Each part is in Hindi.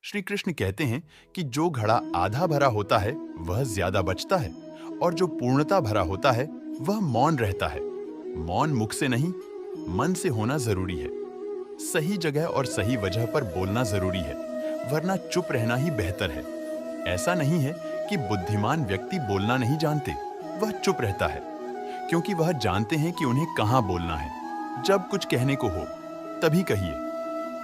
श्री कृष्ण कहते हैं कि जो घड़ा आधा भरा होता है वह ज्यादा बचता है और जो पूर्णता भरा होता है वह मौन रहता है। मौन मुख से नहीं, मन से होना जरूरी है। सही जगह और सही वजह पर बोलना जरूरी है, वरना चुप रहना ही बेहतर है। ऐसा नहीं है कि बुद्धिमान व्यक्ति बोलना नहीं जानते, वह चुप रहता है क्योंकि वह जानते हैं कि उन्हें कहाँ बोलना है। जब कुछ कहने को हो तभी कहिए,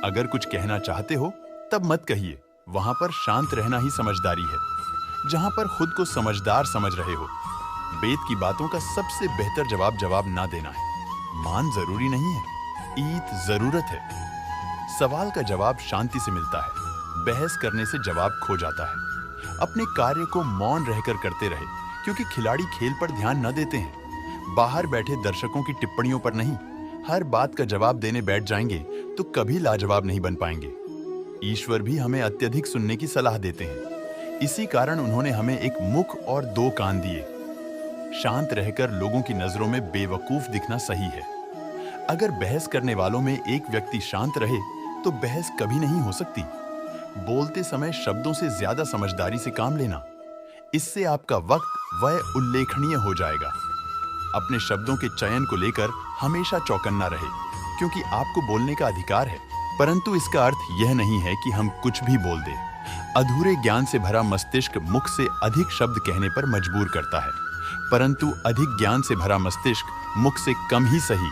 अगर कुछ कहना चाहते हो तब मत कहिए। वहां पर शांत रहना ही समझदारी है। जहां पर खुद को समझदार समझ रहे हो, वेद की बातों का सबसे बेहतर जवाब ना देना है। मान जरूरी नहीं है, ईत जरूरत है। सवाल का जवाब शांति से मिलता है, बहस करने से जवाब खो जाता है। अपने कार्य को मौन रहकर करते रहे, क्योंकि खिलाड़ी खेल पर ध्यान न देते हैं, बाहर बैठे दर्शकों की टिप्पणियों पर नहीं। हर बात का जवाब देने बैठ जाएंगे तो कभी लाजवाब नहीं बन पाएंगे। ईश्वर भी हमें अत्यधिक सुनने की सलाह देते हैं। इसी कारण उन्होंने हमें एक मुख और दो कान दिए। शांत रहकर लोगों की नजरों में बेवकूफ दिखना सही है। अगर बहस करने वालों में एक व्यक्ति शांत रहे तो बहस कभी नहीं हो सकती। बोलते समय शब्दों से ज्यादा समझदारी से काम लेना, इससे आपका वक्त वह उल्लेखनीय हो जाएगा। अपने शब्दों के चयन को लेकर हमेशा चौकन्ना रहे, क्योंकि आपको बोलने का अधिकार है, परंतु इसका अर्थ यह नहीं है कि हम कुछ भी बोल दें। अधूरे ज्ञान से भरा मस्तिष्क मुख से अधिक शब्द कहने पर मजबूर करता है, परंतु अधिक ज्ञान से भरा मस्तिष्क मुख से कम ही सही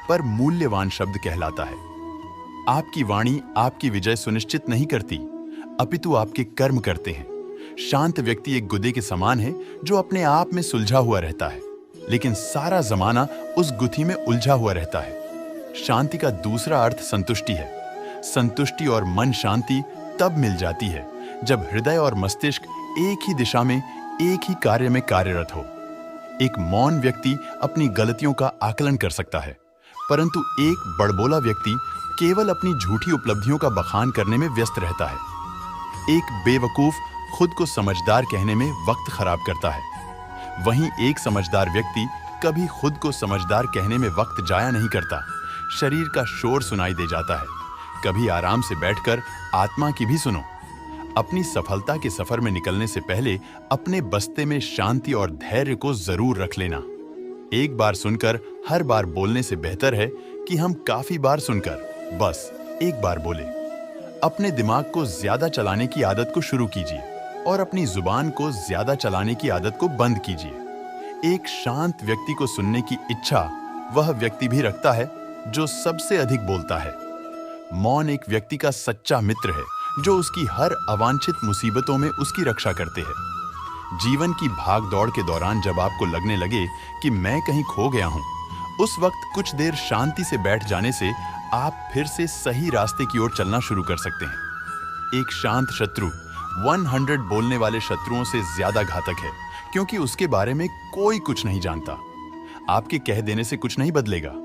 पर मूल्यवान शब्द कहलाता है। आपकी वाणी आपकी विजय सुनिश्चित नहीं करती, अपितु आपके कर्म करते हैं। शांत व्यक्ति एक गुदे के समान है जो अपने आप में सुलझा हुआ रहता है, लेकिन सारा जमाना उस गुथी में उलझा हुआ रहता है। शांति का दूसरा अर्थ संतुष्टि है। संतुष्टि और मन शांति तब मिल जाती है जब हृदय और मस्तिष्क एक ही दिशा में एक ही कार्य में कार्यरत हो। एक मौन व्यक्ति अपनी गलतियों का आकलन कर सकता है, परंतु एक बड़बोला व्यक्ति केवल अपनी झूठी उपलब्धियों का बखान करने में व्यस्त रहता है। एक बेवकूफ खुद को समझदार कहने में वक्त खराब करता है, वहीं एक समझदार व्यक्ति कभी खुद को समझदार कहने में वक्त जाया नहीं करता। शरीर का शोर सुनाई दे जाता है, कभी आराम से बैठकर आत्मा की भी सुनो। अपनी सफलता के सफर में निकलने से पहले अपने बस्ते में शांति और धैर्य को जरूर रख लेना। एक बार सुनकर हर बार बोलने से बेहतर है कि हम काफी बार सुनकर बस एक बार बोले। अपने दिमाग को ज्यादा चलाने की आदत को शुरू कीजिए और अपनी जुबान को ज्यादा चलाने की आदत को बंद कीजिए। एक शांत व्यक्ति को सुनने की इच्छा वह व्यक्ति भी रखता है जो सबसे अधिक बोलता है। मौन एक व्यक्ति का सच्चा मित्र है, जो उसकी हर अवांछित मुसीबतों में उसकी रक्षा करते हैं। जीवन की भाग दौड़ के दौरान जब आपको लगने लगे कि मैं कहीं खो गया हूं, उस वक्त कुछ देर शांति से बैठ जाने से आप फिर से सही रास्ते की ओर चलना शुरू कर सकते हैं। एक शांत शत्रु 100 बोलने वाले शत्रुओं से ज्यादा घातक है, क्योंकि उसके बारे में कोई कुछ नहीं जानता। आपके कह देने से कुछ नहीं बदलेगा।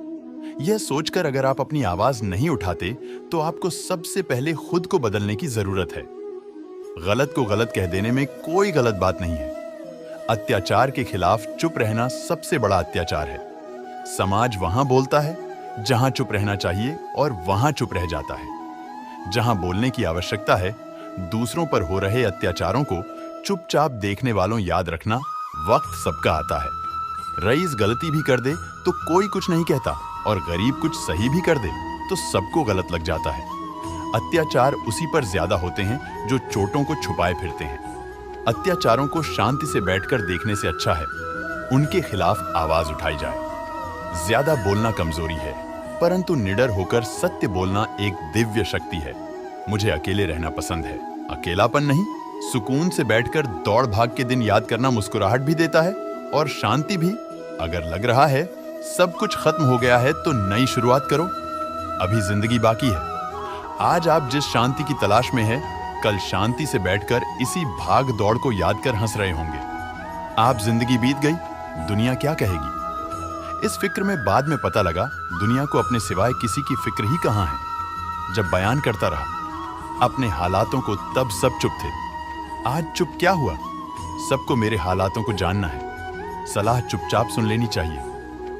यह सोचकर अगर आप अपनी आवाज नहीं उठाते तो आपको सबसे पहले खुद को बदलने की जरूरत है। गलत को गलत कह देने में कोई गलत बात नहीं है। अत्याचार के खिलाफ चुप रहना सबसे बड़ा अत्याचार है। समाज वहां बोलता है जहां चुप रहना चाहिए और वहां चुप रह जाता है। जहां बोलने की आवश्यकता है, दूसरों पर हो रहे अत्याचारों को चुपचाप देखने वालों याद रखना, वक्त सबका आता है। रईस गलती भी कर दे तो कोई कुछ नहीं कहता, और गरीब कुछ सही भी कर दे तो सबको गलत लग जाता है। अत्याचार उसी पर ज्यादा होते हैं जो चोटों को छुपाए फिरते हैं। अत्याचारों को शांति से बैठकर देखने से अच्छा है उनके खिलाफ आवाज उठाई जाए। ज्यादा बोलना कमजोरी है, परंतु निडर होकर सत्य बोलना एक दिव्य शक्ति है। मुझे अकेले रहना पसंद है, अकेलापन नहीं। सुकून से बैठकर दौड़ भाग के दिन याद करना मुस्कुराहट भी देता है और शांति भी। अगर लग रहा है सब कुछ खत्म हो गया है तो नई शुरुआत करो, अभी जिंदगी बाकी है। आज आप जिस शांति की तलाश में है, कल शांति से बैठकर इसी भाग दौड़ को याद कर हंस रहे होंगे। आप जिंदगी बीत गई, दुनिया क्या कहेगी? इस फिक्र में बाद में पता लगा दुनिया को अपने सिवाय किसी की फिक्र ही कहां है। जब बयान करता रहा अपने हालातों को तब सब चुप थे। आज चुप क्या हुआ? सबको मेरे हालातों को जानना है। सलाह चुपचाप सुन लेनी चाहिए,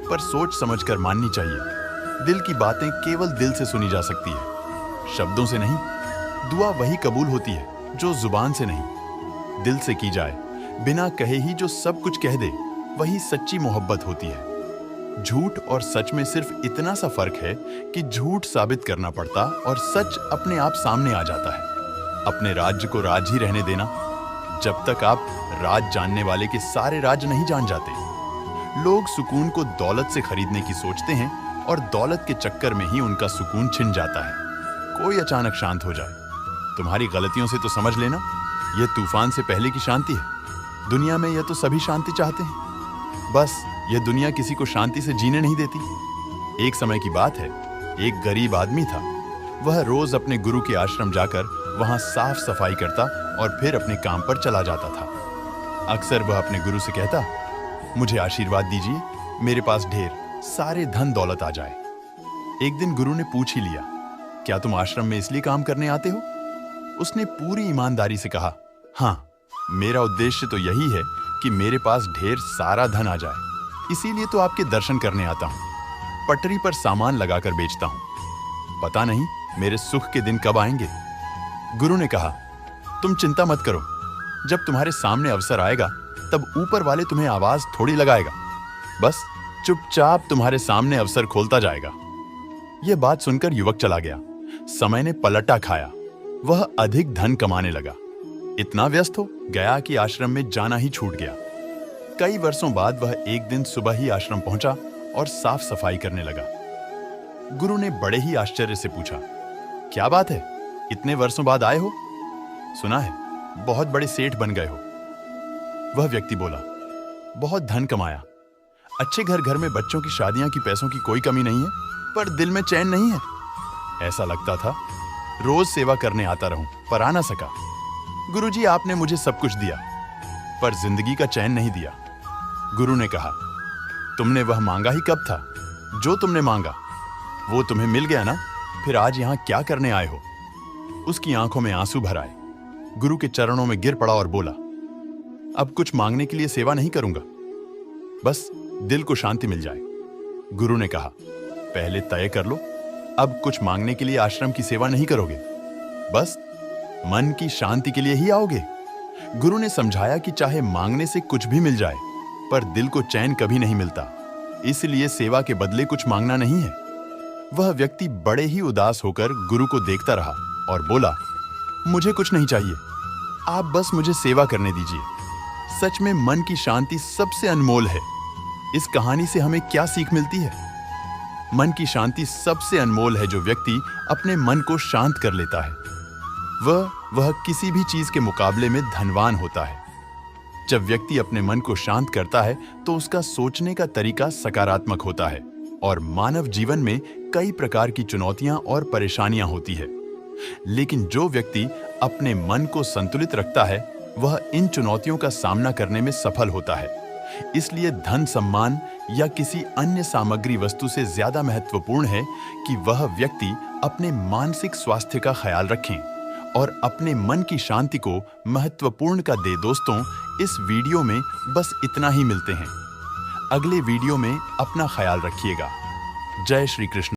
पर सोच समझकर माननी चाहिए। दिल की बातें केवल दिल से सुनी जा सकती है, शब्दों से नहीं। दुआ वही कबूल होती है जो जुबान से नहीं, दिल से की जाए, बिना कहे ही जो सब कुछ कह दे, वही सच्ची मोहब्बत होती है। झूठ और सच में सिर्फ इतना सा फर्क है कि झूठ साबित करना पड़ता और सच अपने आप सामने आ जाता है। अपने राज्य को राज ही रहने देना, जब तक आप राज जानने वाले के सारे राज नहीं जान जाते। लोग सुकून को दौलत से खरीदने की सोचते हैं और दौलत के चक्कर में ही उनका सुकून छिन जाता है। कोई अचानक शांत हो जाए, तुम्हारी गलतियों से तो समझ लेना, यह तूफान से पहले की शांति है। दुनिया में यह तो सभी शांति चाहते हैं, बस यह दुनिया किसी को शांति से जीने नहीं देती। एक समय की बात है, एक गरीब आदमी था। वह रोज अपने गुरु के आश्रम जाकर वहां साफ सफाई करता और फिर अपने काम पर चला जाता था। अक्सर वह अपने गुरु से कहता, मुझे आशीर्वाद दीजिए, मेरे पास ढेर सारे धन दौलत आ जाए। एक दिन गुरु ने पूछ ही लिया, क्या तुम आश्रम में इसलिए काम करने आते हो? उसने पूरी ईमानदारी से कहा, हाँ, मेरा उद्देश्य तो यही है कि मेरे पास ढेर सारा धन आ जाए, इसीलिए तो आपके दर्शन करने आता हूं। पटरी पर सामान लगाकर बेचता हूं, पता नहीं मेरे सुख के दिन कब आएंगे। गुरु ने कहा, तुम चिंता मत करो, जब तुम्हारे सामने अवसर आएगा तब ऊपर वाले तुम्हें आवाज थोड़ी लगाएगा, बस चुपचाप तुम्हारे सामने अवसर खोलता जाएगा। यह बात सुनकर युवक चला गया। समय ने पलटा खाया, वह अधिक धन कमाने लगा। इतना व्यस्त हो गया कि आश्रम में जाना ही छूट गया। कई वर्षों बाद वह एक दिन सुबह ही आश्रम पहुंचा और साफ सफाई करने लगा। गुरु ने बड़े ही आश्चर्य से पूछा, क्या बात है, इतने वर्षों बाद आए हो? सुना है बहुत बड़े सेठ बन गए हो। वह व्यक्ति बोला, बहुत धन कमाया, अच्छे घर में बच्चों की शादियां की, पैसों की कोई कमी नहीं है, पर दिल में चैन नहीं है। ऐसा लगता था रोज सेवा करने आता रहूं, पर आ ना सका। गुरुजी, आपने मुझे सब कुछ दिया, पर जिंदगी का चैन नहीं दिया। गुरु ने कहा, तुमने वह मांगा ही कब था? जो तुमने मांगा वो तुम्हें मिल गया ना, फिर आज यहां क्या करने आए हो? उसकी आंखों में आंसू भर आए। गुरु के चरणों में गिर पड़ा और बोला, अब कुछ मांगने के लिए सेवा नहीं करूंगा, बस दिल को शांति मिल जाए। गुरु ने कहा, पहले तय कर लो, अब कुछ मांगने के लिए आश्रम की सेवा नहीं करोगे, बस मन की शांति के लिए ही आओगे। गुरु ने समझाया कि चाहे मांगने से कुछ भी मिल जाए, पर दिल को चैन कभी नहीं मिलता, इसलिए सेवा के बदले कुछ मांगना नहीं है। वह व्यक्ति बड़े ही उदास होकर गुरु को देखता रहा और बोला, मुझे कुछ नहीं चाहिए, आप बस मुझे सेवा करने दीजिए। सच में मन की शांति सबसे अनमोल है। इस कहानी से हमें क्या सीख मिलती है? मन की शांति सबसे अनमोल है जो व्यक्ति अपने मन को शांत कर लेता है। वह किसी भी चीज के मुकाबले में धनवान होता है। जब व्यक्ति अपने मन को शांत करता है तो उसका सोचने का तरीका सकारात्मक होता है और मानव जीवन में कई प्रकार की चुनौतियां और परेशानियां होती है। लेकिन जो व्यक्ति अपने मन को संतुलित रखता है वह इन चुनौतियों का सामना करने में सफल होता है। इसलिए धन, सम्मान या किसी अन्य सामग्री वस्तु से ज्यादा महत्वपूर्ण है कि वह व्यक्ति अपने मानसिक स्वास्थ्य का ख्याल रखें और अपने मन की शांति को महत्वपूर्ण का दे। दोस्तों, इस वीडियो में बस इतना ही। मिलते हैं अगले वीडियो में। अपना ख्याल रखिएगा। जय श्री कृष्ण।